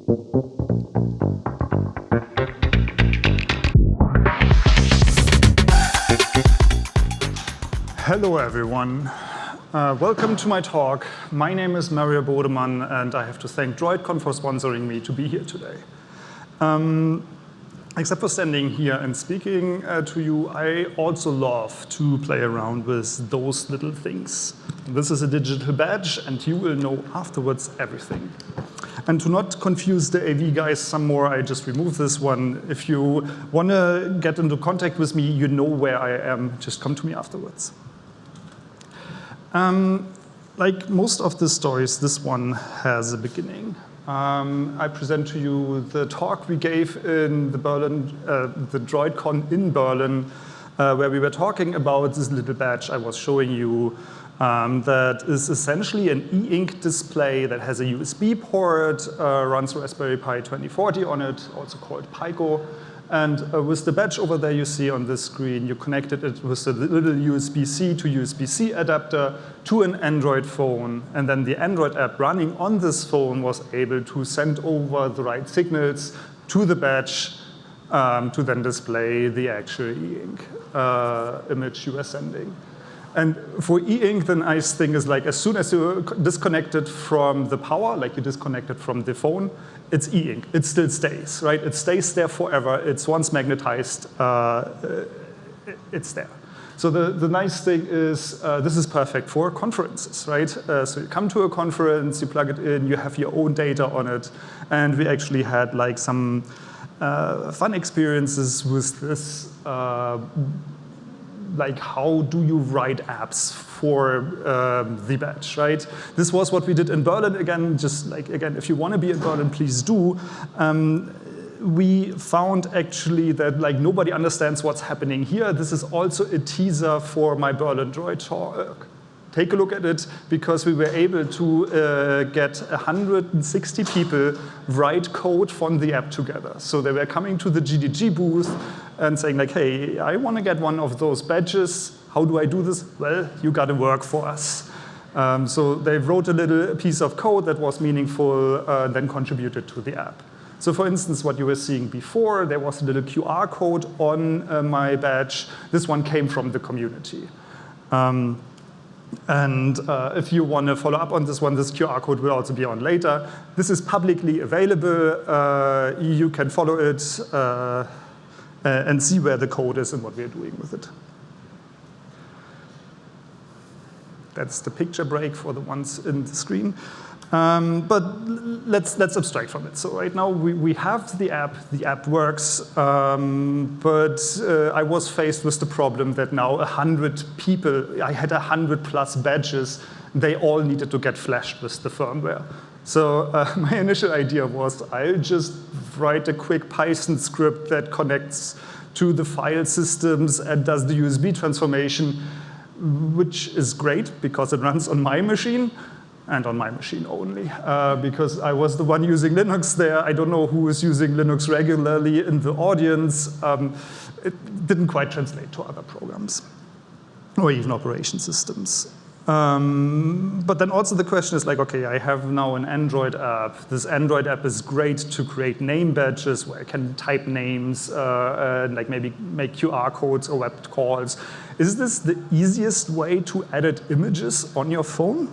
Hello, everyone. Welcome to my talk. My name is Mario Bodemann, and I have to thank DroidCon for sponsoring me to be here today. Except for standing here and speaking to you, I also love to play around with those little things. This is a digital badge, and you will know afterwards everything. And to not confuse the AV guys some more, I just removed this one. If you want to get into contact with me, you know where I am. Just come to me afterwards. Like most of the stories, this one has a beginning. I present to you the talk we gave in the DroidCon in Berlin, where we were talking about this little badge I was showing you that is essentially an e-ink display that has a USB port, runs Raspberry Pi 2040 on it, also called Pico. And with the badge over there you see on this screen, you connected it with a little USB-C to USB-C adapter to an Android phone. And then the Android app running on this phone was able to send over the right signals to the badge to then display the actual e-ink image you were sending. And for e-ink, the nice thing is, like, as soon as you disconnect it from the power, like you disconnect it from the phone, it's e-ink. It still stays, right? It stays there forever. It's once magnetized, it's there. So the nice thing is this is perfect for conferences, right? So you come to a conference, you plug it in, you have your own data on it. And we actually had like some fun experiences with this. Like, how do you write apps for the badge, right? This was what we did in Berlin. Again, just like, again, if you want to be in Berlin, please do. We found actually that like nobody understands what's happening here. This is also a teaser for my Berlin Droid talk. Take a look at it, because we were able to get 160 people write code from the app together. So they were coming to the GDG booth and saying like, hey, I want to get one of those badges. How do I do this? Well, you got to work for us. So they wrote a little piece of code that was meaningful, then contributed to the app. So for instance, what you were seeing before, there was a little QR code on my badge. This one came from the community. And if you want to follow up on this one, this QR code will also be on later. This is publicly available. You can follow it and see where the code is and what we're doing with it. That's the picture break for the ones in the screen. But let's abstract from it. So right now we have the app works, but I was faced with the problem that now 100 people, I had 100+ badges, they all needed to get flashed with the firmware. So my initial idea was I'll just write a quick Python script that connects to the file systems and does the USB transformation, which is great because it runs on my machine. And on my machine only, because I was the one using Linux there. I don't know who is using Linux regularly in the audience. It didn't quite translate to other programs or even operation systems. But then also the question is like, okay, I have now an Android app. This Android app is great to create name badges where I can type names and like maybe make QR codes or web calls. Is this the easiest way to edit images on your phone?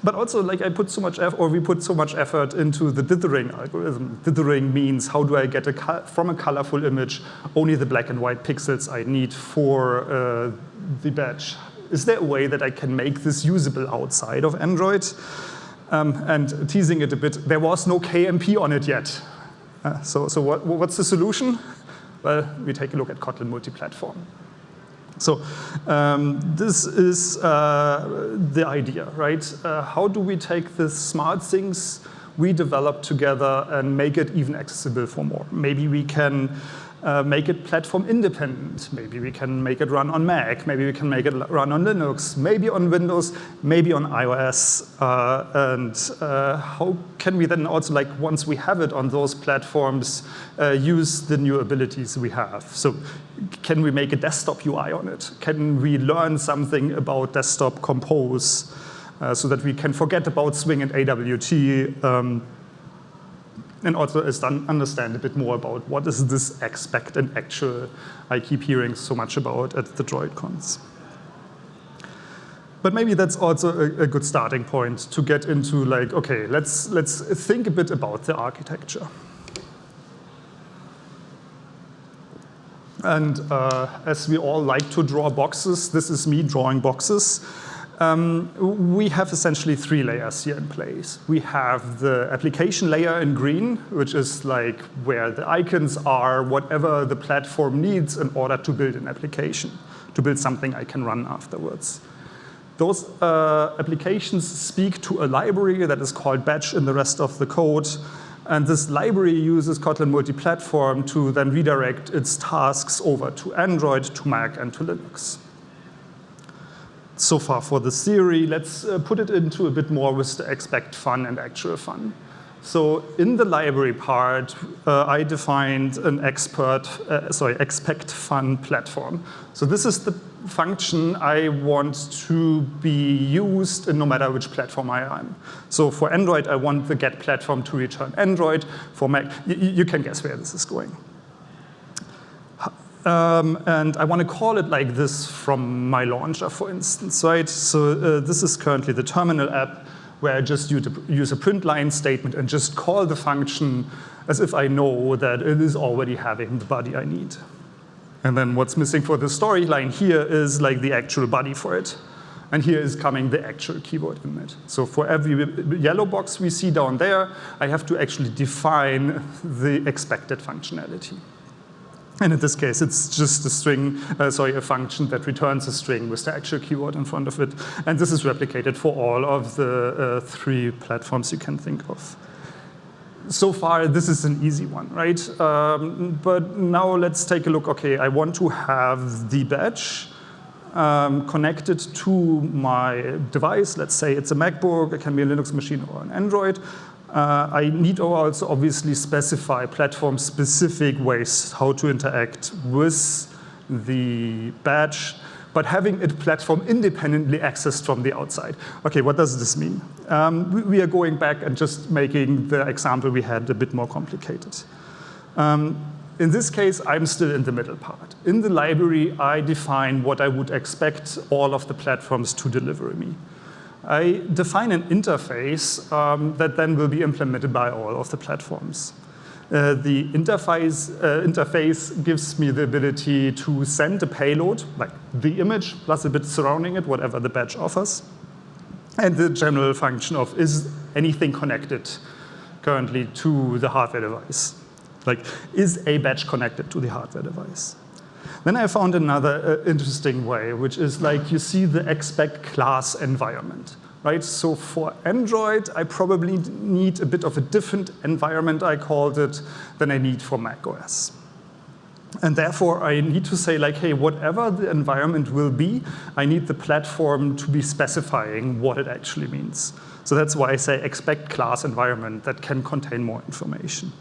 But also, like, we put so much effort into the dithering algorithm. Dithering means how do I get from a colorful image only the black and white pixels I need for the badge. Is there a way that I can make this usable outside of Android? And teasing it a bit, there was no KMP on it yet. So what's the solution? Well, we take a look at Kotlin Multiplatform. So this is the idea, right? How do we take the smart things we develop together and make it even accessible for more? Maybe we can make it platform independent. Maybe we can make it run on Mac. Maybe we can make it run on Linux. Maybe on Windows. Maybe on iOS. And how can we then also, like, once we have it on those platforms, use the new abilities we have? So can we make a desktop UI on it? Can we learn something about desktop compose so that we can forget about Swing and AWT? and also understand a bit more about what is this expect and actual I keep hearing so much about at the DroidCons. But maybe that's also a good starting point to get into like, okay, let's think a bit about the architecture. And as we all like to draw boxes, this is me drawing boxes. We have essentially 3 layers here in place. We have the application layer in green, which is like where the icons are, whatever the platform needs in order to build an application, to build something I can run afterwards. Those applications speak to a library that is called batch in the rest of the code. And this library uses Kotlin Multiplatform to then redirect its tasks over to Android, to Mac, and to Linux. So far for the theory, let's put it into a bit more with the expect fun and actual fun. So in the library part, I defined an expect fun platform. So this is the function I want to be used in no matter which platform I am. So for Android, I want the get platform to return Android. For Mac, you can guess where this is going. And I want to call it like this from my launcher, for instance, right? So this is currently the terminal app where I just use a print line statement and just call the function as if I know that it is already having the body I need. And then what's missing for the storyline here is like the actual body for it. And here is coming the actual keyword in it. So for every yellow box we see down there, I have to actually define the expected functionality. And in this case, it's just a string, a function that returns a string with the actual keyword in front of it. And this is replicated for all of the 3 platforms you can think of. So far, this is an easy one, right? But now let's take a look. OK, I want to have the badge connected to my device. Let's say it's a MacBook. It can be a Linux machine or an Android. I need to also obviously specify platform-specific ways how to interact with the badge, but having it platform independently accessed from the outside. OK, what does this mean? We are going back and just making the example we had a bit more complicated. In this case, I'm still in the middle part. In the library, I define what I would expect all of the platforms to deliver me. I define an interface that then will be implemented by all of the platforms. The interface gives me the ability to send a payload, like the image plus a bit surrounding it, whatever the badge offers, and the general function of is anything connected currently to the hardware device. Like, is a badge connected to the hardware device? Then I found another interesting way, which is like you see the expect class environment, right? So for Android, I probably need a bit of a different environment, I called it, than I need for macOS. And therefore, I need to say like, hey, whatever the environment will be, I need the platform to be specifying what it actually means. So that's why I say expect class environment that can contain more information.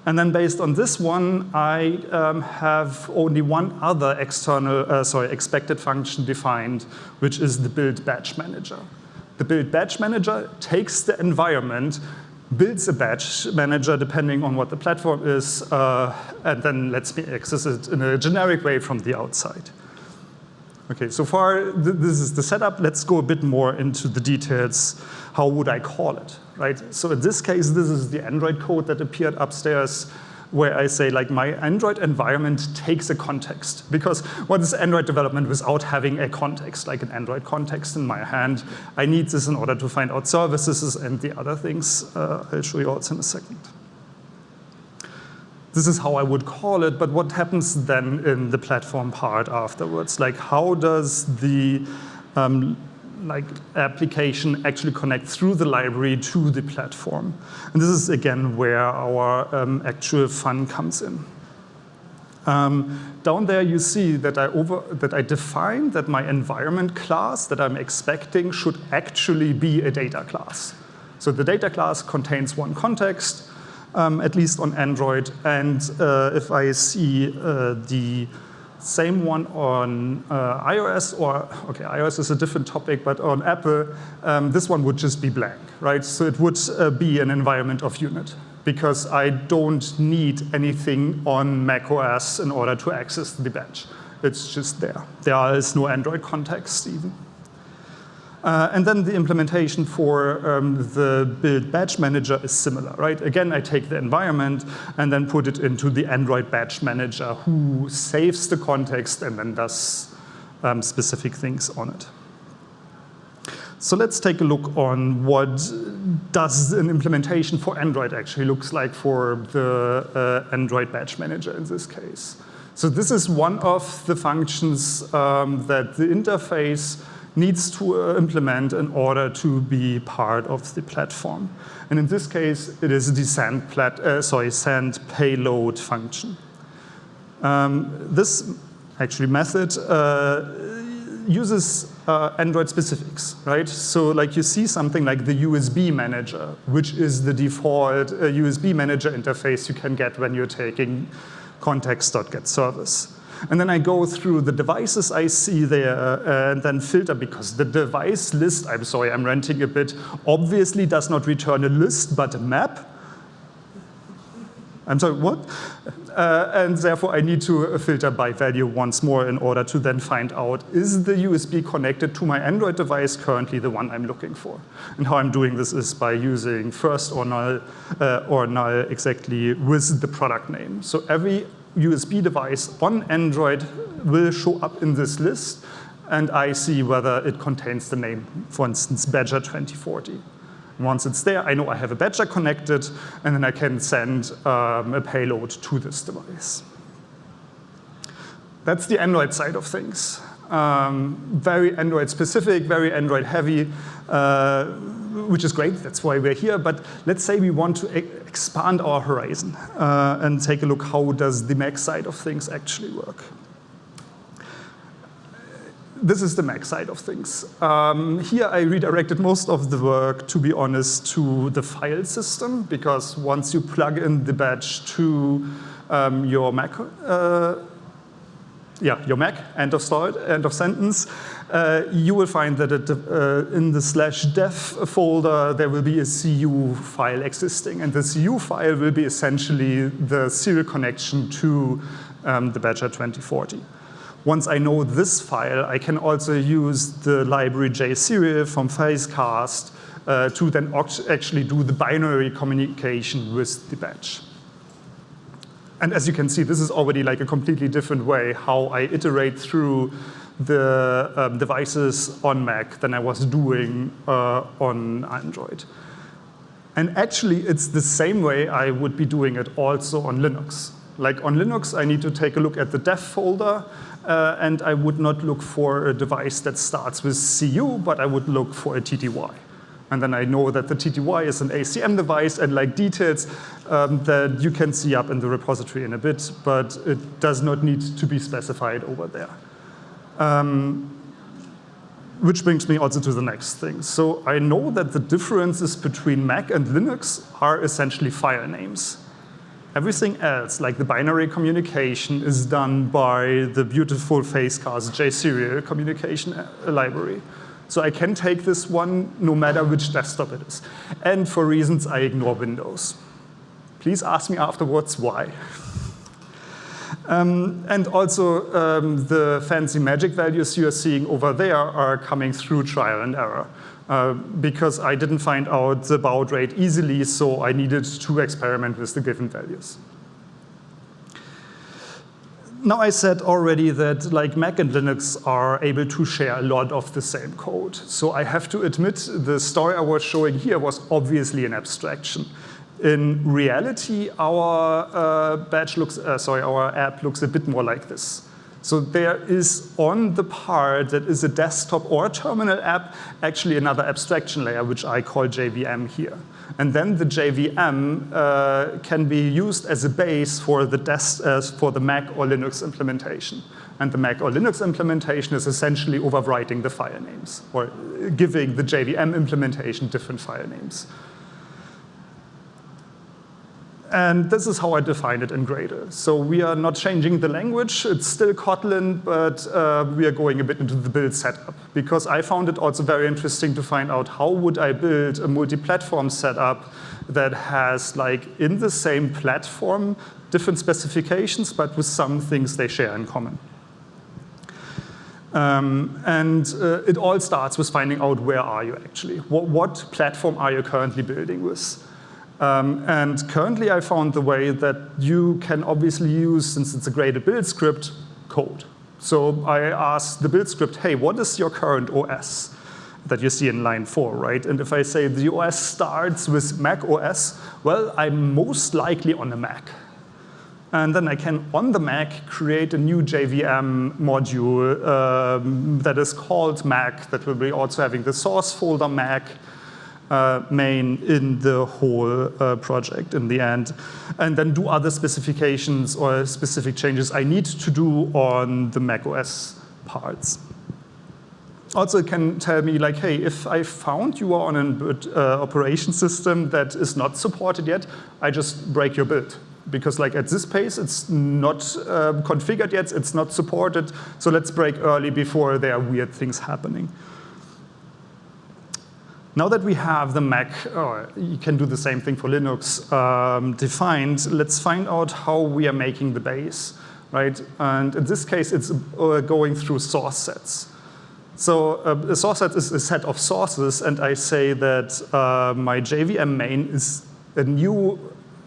And then based on this one, I have only one other expected function defined, which is the build badge manager. The build badge manager takes the environment, builds a badge manager depending on what the platform is, and then lets me access it in a generic way from the outside. OK, so far, this is the setup. Let's go a bit more into the details. How would I call it, right? So in this case, this is the Android code that appeared upstairs, where I say, like, my Android environment takes a context. Because what is Android development without having a context, like an Android context in my hand? I need this in order to find out services and the other things. I'll show you also in a second. This is how I would call it, but what happens then in the platform part afterwards? Like, how does the application actually connect through the library to the platform? And this is, again, where our actual fun comes in. Down there, you see that I define that my environment class that I'm expecting should actually be a data class. So the data class contains one context, at least on Android. And if I see the same one on iOS, or OK, iOS is a different topic, but on Apple, this one would just be blank, right? So it would be an environment of unit. because I don't need anything on macOS in order to access the badge. It's just there. There is no Android context even. And then the implementation for the build badge manager is similar, right? Again, I take the environment and then put it into the Android badge manager who saves the context and then does specific things on it. So let's take a look on what does an implementation for Android actually looks like for the Android badge manager in this case. So this is one of the functions that the interface needs to implement in order to be part of the platform. And in this case, it is the send payload function. This actually method uses Android specifics, right? So like you see something like the USB manager, which is the default USB manager interface you can get when you're taking context.getService. And then I go through the devices I see there and then filter, because the device list, I'm sorry, I'm ranting a bit, obviously does not return a list, but a map. I'm sorry, what? And therefore, I need to filter by value once more in order to then find out, is the USB connected to my Android device currently the one I'm looking for? And how I'm doing this is by using first or null exactly with the product name. So every USB device on Android will show up in this list, and I see whether it contains the name, for instance, Badger 2040. Once it's there, I know I have a Badger connected, and then I can send a payload to this device. That's the Android side of things. Very Android specific, very Android heavy, which is great, that's why we're here. But let's say we want to expand our horizon and take a look, how does the Mac side of things actually work? This is the Mac side of things. Here I redirected most of the work, to be honest, to the file system, because once you plug in the badge to your Mac, your Mac, end of sentence, you will find that in the /dev folder, there will be a CU file existing. And the CU file will be essentially the serial connection to the Badger 2040. Once I know this file, I can also use the library JSerial from Facecast to then actually do the binary communication with the badge. And as you can see, this is already like a completely different way how I iterate through the devices on Mac than I was doing on Android. And actually, it's the same way I would be doing it also on Linux. Like on Linux, I need to take a look at the dev folder, and I would not look for a device that starts with CU, but I would look for a TTY. And then I know that the TTY is an ACM device, and like details that you can see up in the repository in a bit, but it does not need to be specified over there. Which brings me also to the next thing. So I know that the differences between Mac and Linux are essentially file names. Everything else, like the binary communication, is done by the beautiful Facecast JSerial communication library. So I can take this one no matter which desktop it is. And for reasons, I ignore Windows. Please ask me afterwards why. And also, the fancy magic values you're seeing over there are coming through trial and error. Because I didn't find out the baud rate easily, so I needed to experiment with the given values. Now I said already that like Mac and Linux are able to share a lot of the same code. So I have to admit the story I was showing here was obviously an abstraction. In reality, our our app looks a bit more like this. So there is on the part that is a desktop or a terminal app actually another abstraction layer, which I call JVM here. And then the JVM can be used as a base for the Mac or Linux implementation. And the Mac or Linux implementation is essentially overwriting the file names or giving the JVM implementation different file names. And this is how I define it in Gradle. So we are not changing the language. It's still Kotlin, but we are going a bit into the build setup. Because I found it also very interesting to find out how would I build a multi-platform setup that has, like, in the same platform, different specifications, but with some things they share in common. It all starts with finding out where are you actually. What platform are you currently building with? And currently I found the way that you can obviously use, since it's a Gradle build script, code. So I asked the build script, hey, what is your current OS that you see in line 4, right? And if I say the OS starts with Mac OS, well, I'm most likely on a Mac. And then I can, on the Mac, create a new JVM module that is called Mac, that will be also having the source folder Mac main in the whole project in the end. And then do other specifications or specific changes I need to do on the Mac OS parts. Also, it can tell me, like, hey, if I found you are on an operation system that is not supported yet, I just break your build. Because, like, at this pace, it's not configured yet, it's not supported, so let's break early before there are weird things happening. Now that we have the Mac, or you can do the same thing for Linux, defined, let's find out how we are making the base, right? And in this case, it's going through source sets. So a source set is a set of sources, and I say that my JVM main is a new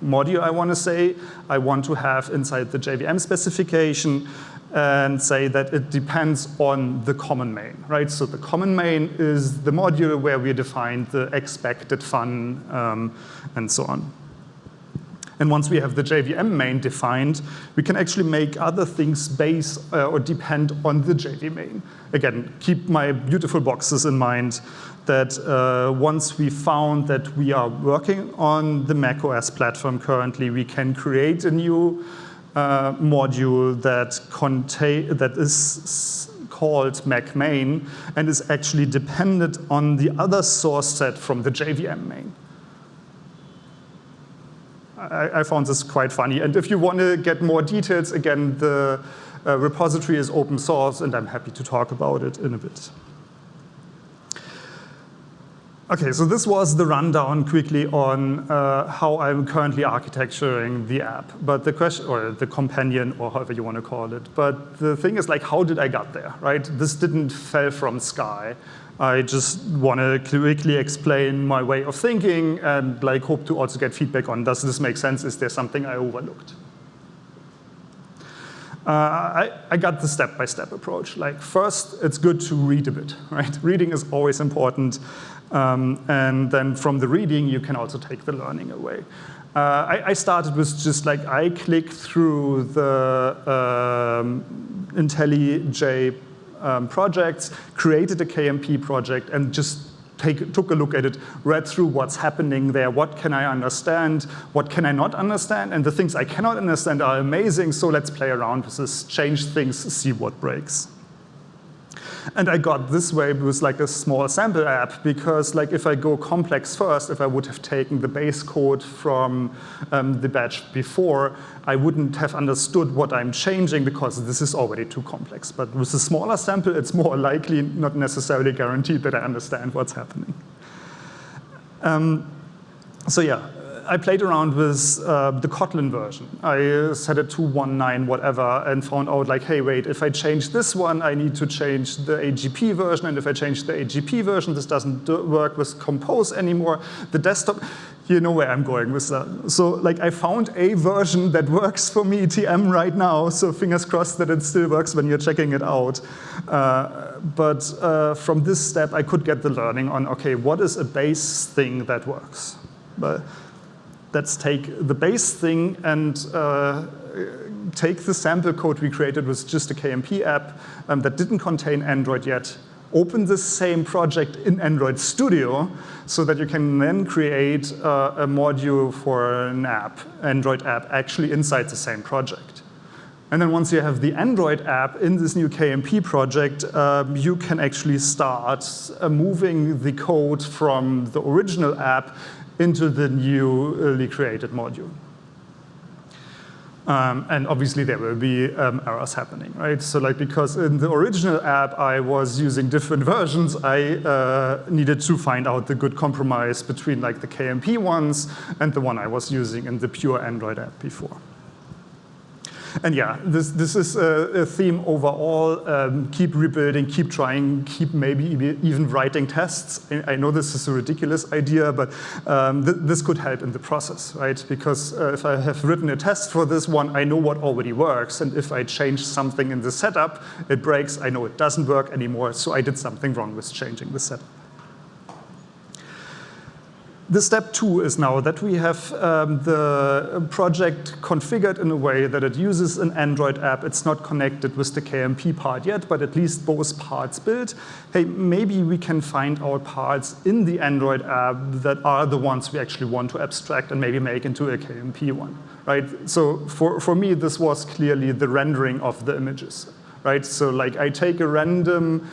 module, I want to say. I want to have inside the JVM specification and say that it depends on the common main, right? So the common main is the module where we define the expected fun and so on. And once we have the JVM main defined, we can actually make other things base or depend on the JV main. Again, keep my beautiful boxes in mind that once we found that we are working on the macOS platform currently, we can create a new module that is called Mac main and is actually dependent on the other source set from the JVM main. I found this quite funny. And if you want to get more details, again, the repository is open source, and I'm happy to talk about it in a bit. OK, so this was the rundown quickly on how I'm currently architecturing the app, but the question, or the companion, or however you want to call it. But the thing is, like, how did I get there, right? This didn't fall from sky. I just want to quickly explain my way of thinking and, like, hope to also get feedback on, does this make sense? Is there something I overlooked? I got the step-by-step approach. Like, first, it's good to read a bit, right? Reading is always important. And then from the reading, you can also take the learning away. I started with just, like, I clicked through the IntelliJ projects, created a KMP project, and just took a look at it, read through what's happening there, what can I understand, what can I not understand, and the things I cannot understand are amazing, so let's play around with this, change things, see what breaks. And I got this way with, like, a small sample app, because, like, if I go complex first, if I would have taken the base code from the batch before, I wouldn't have understood what I'm changing, because this is already too complex. But with a smaller sample, it's more likely, not necessarily guaranteed, that I understand what's happening. So yeah, I played around with the Kotlin version. I set it to 1.9 whatever and found out, like, hey, wait, if I change this one, I need to change the AGP version. And if I change the AGP version, this doesn't work with Compose anymore. The desktop, you know where I'm going with that. So, like, I found a version that works for me, TM, right now. So fingers crossed that it still works when you're checking it out. But from this step, I could get the learning on, OK, what is a base thing that works? But let's take the base thing and take the sample code we created with just a KMP app that didn't contain Android yet, open the same project in Android Studio so that you can then create a module for an app, Android app, actually inside the same project. And then once you have the Android app in this new KMP project, you can actually start moving the code from the original app into the newly created module. And obviously there will be errors happening, right? So like, because in the original app I was using different versions, I needed to find out the good compromise between like the KMP ones and the one I was using in the pure Android app before. And yeah, this is a theme overall. Keep rebuilding, keep trying, keep maybe even writing tests. I know this is a ridiculous idea, but this could help in the process, right? Because if I have written a test for this one, I know what already works. And if I change something in the setup, it breaks. I know it doesn't work anymore, so I did something wrong with changing the setup. The step 2 is now that we have the project configured in a way that it uses an Android app. It's not connected with the KMP part yet, but at least both parts built. Hey, maybe we can find out parts in the Android app that are the ones we actually want to abstract and maybe make into a KMP one, right? So for me, this was clearly the rendering of the images, right? So like I take a random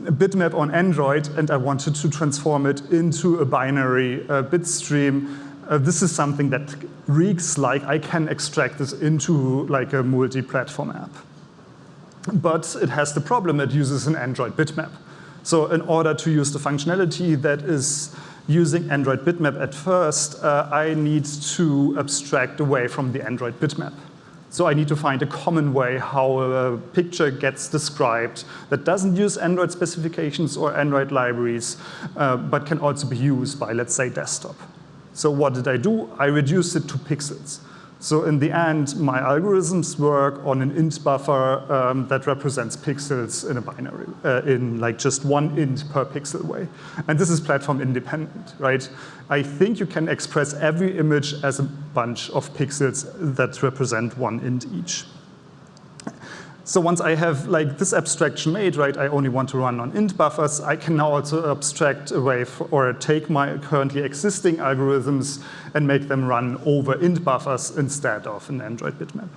bitmap on Android, and I wanted to transform it into a binary bit stream. This is something that reeks like I can extract this into like a multi-platform app. But it has the problem it uses an Android bitmap. So in order to use the functionality that is using Android bitmap at first, I need to abstract away from the Android bitmap. So I need to find a common way how a picture gets described that doesn't use Android specifications or Android libraries, but can also be used by, let's say, desktop. So what did I do? I reduced it to pixels. So in the end, my algorithms work on an int buffer that represents pixels in a binary, in like just one int per pixel way. And this is platform independent, right? I think you can express every image as a bunch of pixels that represent one int each. So once I have like this abstraction made, right, I only want to run on int buffers, I can now also abstract away or take my currently existing algorithms and make them run over int buffers instead of an Android bitmap.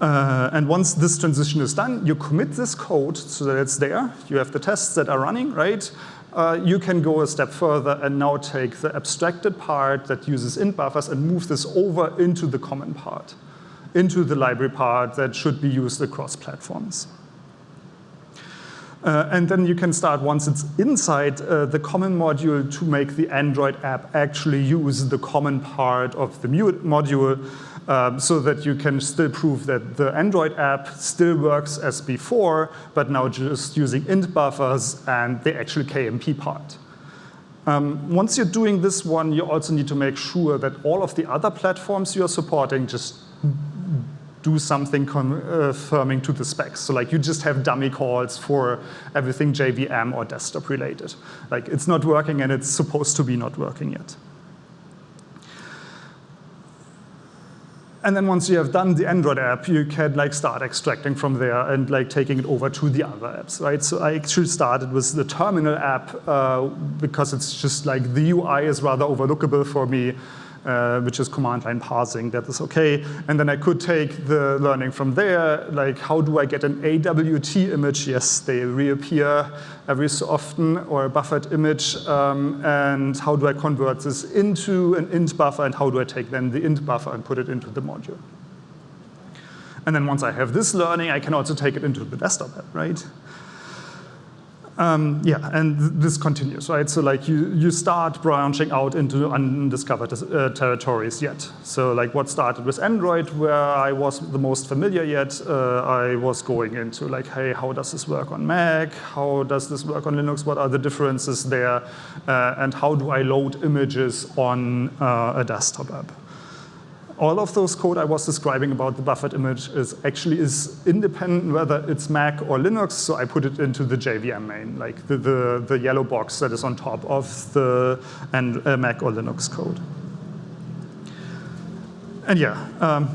And once this transition is done, you commit this code so that it's there. You have the tests that are running, right? You can go a step further and now take the abstracted part that uses int buffers and move this over into the common part, into the library part that should be used across platforms. And then you can start, once it's inside the common module, to make the Android app actually use the common part of the module so that you can still prove that the Android app still works as before, but now just using int buffers and the actual KMP part. Once you're doing this one, you also need to make sure that all of the other platforms you're supporting just do something confirming to the specs. So like you just have dummy calls for everything JVM or desktop related. Like it's not working and it's supposed to be not working yet. And then once you have done the Android app, you can like start extracting from there and like taking it over to the other apps, right? So I actually started with the terminal app because it's just like the UI is rather overlookable for me. Which is command line parsing, that is okay. And then I could take the learning from there, like how do I get an AWT image? Yes, they reappear every so often, or a buffered image. And how do I convert this into an int buffer, and how do I take then the int buffer and put it into the module? And then once I have this learning, I can also take it into the desktop app, right? Yeah, and this continues, right? So like you start branching out into undiscovered territories yet. So like what started with Android, where I was the most familiar yet, I was going into like, hey, how does this work on Mac? How does this work on Linux? What are the differences there? And how do I load images on a desktop app? All of those code I was describing about the buffered image is independent whether it's Mac or Linux, so I put it into the JVM main, like the yellow box that is on top of the Mac or Linux code. And yeah,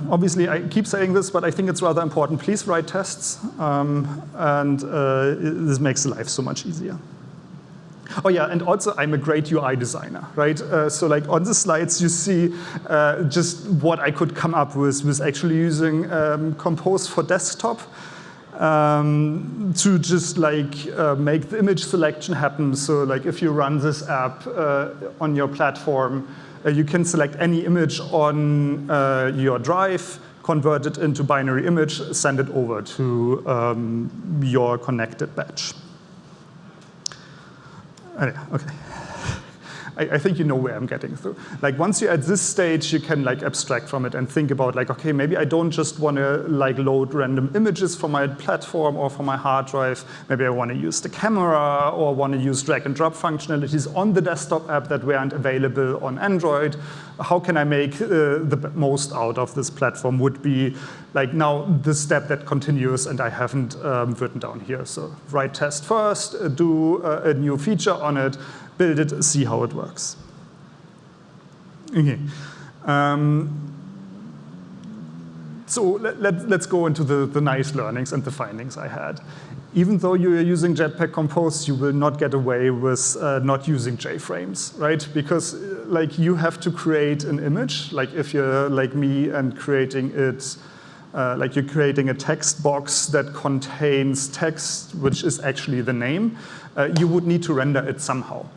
obviously I keep saying this, but I think it's rather important. Please write tests, and this makes life so much easier. Oh yeah, and also I'm a great UI designer, right? So like on the slides you see just what I could come up with actually using Compose for desktop. to just like make the image selection happen. So like if you run this app on your platform, you can select any image on your drive, convert it into binary image, send it over to your connected batch. Okay. I think you know where I'm getting through. Like once you're at this stage, you can like abstract from it and think about like, okay, maybe I don't just want to like load random images from my platform or from my hard drive. Maybe I want to use the camera or want to use drag and drop functionalities on the desktop app that weren't available on Android. How can I make the most out of this platform would be like now the step that continues and I haven't written down here. So write test first, do a new feature on it, build it, see how it works. Okay. So let's go into the nice learnings and the findings I had. Even though you're using Jetpack Compose, you will not get away with not using JFrames, right? Because like you have to create an image, like if you're like me and creating it, like you're creating a text box that contains text, which is actually the name, you would need to render it somehow.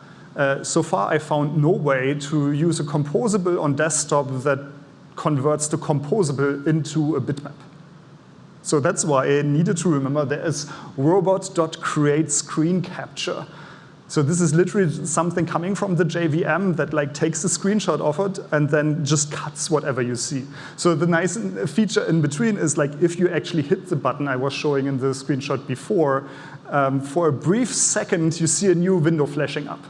So far, I found no way to use a composable on desktop that converts the composable into a bitmap. So that's why I needed to remember there is robot.createScreenCapture. So this is literally something coming from the JVM that like takes a screenshot of it and then just cuts whatever you see. So the nice feature in between is like if you actually hit the button I was showing in the screenshot before, for a brief second you see a new window flashing up.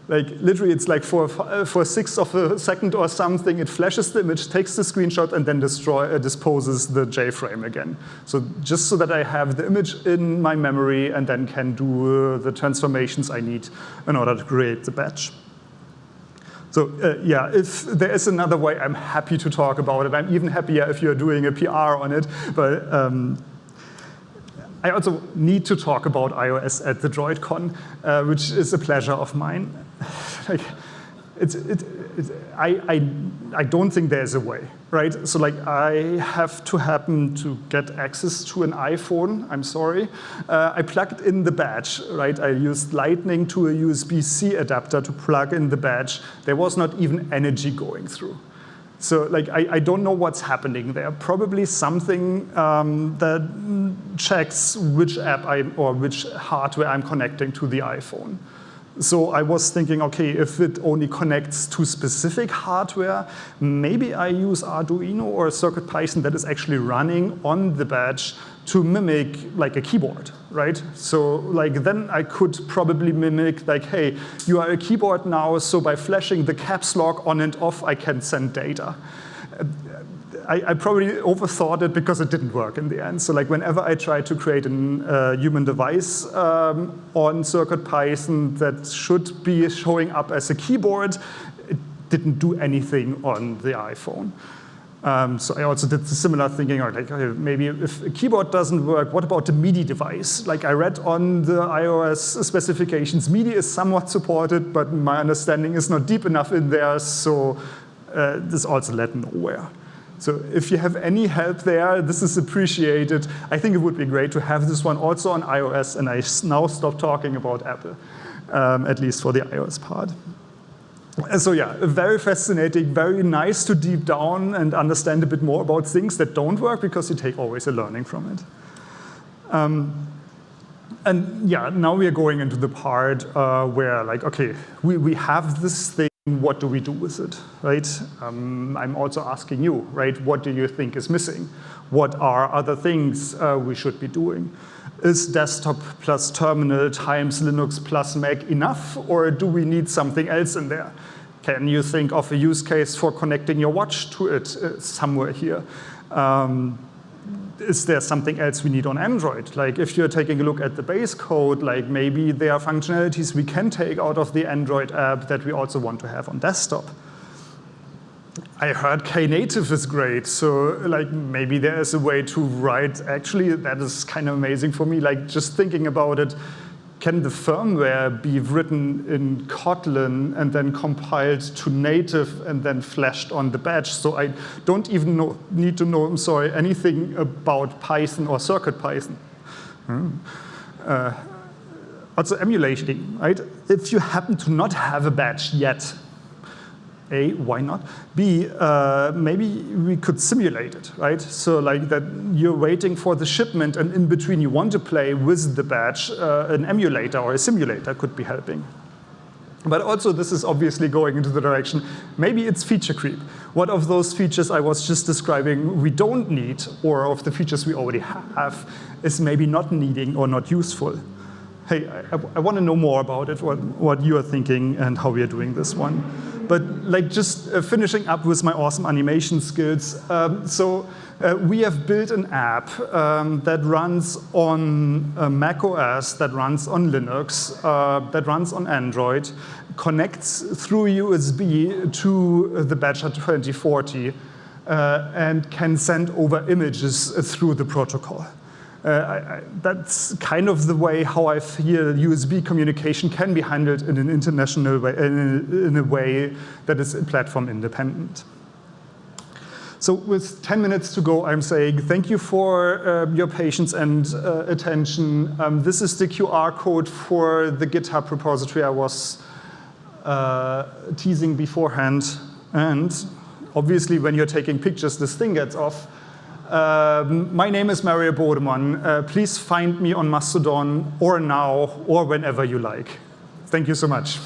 Like literally, it's like for a sixth of a second or something, it flashes the image, takes the screenshot, and then disposes the JFrame again. So just so that I have the image in my memory and then can do the transformations I need in order to create the batch. So yeah, if there is another way, I'm happy to talk about it. I'm even happier if you're doing a PR on it. But I also need to talk about iOS at the DroidCon, which is a pleasure of mine. Like, I don't think there's a way, right? So like I have to happen to get access to an iPhone, I'm sorry. I plugged in the badge, right? I used Lightning to a USB-C adapter to plug in the badge. There was not even energy going through. So like I don't know what's happening there. Probably something that checks which app or which hardware I'm connecting to the iPhone. So I was thinking, okay, if it only connects to specific hardware, maybe I use Arduino or CircuitPython that is actually running on the badge to mimic like a keyboard, right? So like then I could probably mimic like, hey, you are a keyboard now, so by flashing the caps lock on and off, I can send data. I probably overthought it because it didn't work in the end. So like whenever I tried to create a human device on CircuitPython that should be showing up as a keyboard, it didn't do anything on the iPhone. So I also did the similar thinking, like, okay, maybe if a keyboard doesn't work, what about the MIDI device? Like I read on the iOS specifications, MIDI is somewhat supported, but my understanding is not deep enough in there, so this also led nowhere. So if you have any help there, this is appreciated. I think it would be great to have this one also on iOS, and I now stop talking about Apple, at least for the iOS part. So yeah, very fascinating, very nice to deep down and understand a bit more about things that don't work because you take always a learning from it. And yeah, now we are going into the part where like, okay, we have this thing, what do we do with it, right? I'm also asking you, right? What do you think is missing? What are other things we should be doing? Is desktop plus terminal times Linux plus Mac enough, or do we need something else in there? Can you think of a use case for connecting your watch to it somewhere here? Is there something else we need on Android? Like if you're taking a look at the base code, like maybe there are functionalities we can take out of the Android app that we also want to have on desktop. I heard Knative is great, so like maybe there is a way to write, actually that is kind of amazing for me, like just thinking about it, can the firmware be written in Kotlin and then compiled to native and then flashed on the batch? So I don't even need to know, I'm sorry, anything about Python or CircuitPython. Also emulating, right? If you happen to not have a batch yet, A, why not? B, maybe we could simulate it, right? So like that you're waiting for the shipment and in between you want to play with the batch, an emulator or a simulator could be helping. But also this is obviously going into the direction, maybe it's feature creep. What of those features I was just describing we don't need, or of the features we already have, is maybe not needing or not useful? Hey, I want to know more about it, what you are thinking and how we are doing this one. But like just finishing up with my awesome animation skills. We have built an app that runs on Mac OS, that runs on Linux, that runs on Android, connects through USB to the Badger 2040, and can send over images through the protocol. That's kind of the way how I feel USB communication can be handled in an international way, in a way that is platform independent. So with 10 minutes to go, I'm saying thank you for your patience and attention. This is the QR code for the GitHub repository I was teasing beforehand. And obviously, when you're taking pictures, this thing gets off. My name is Mario Bodemann. Please find me on Mastodon or now or whenever you like. Thank you so much.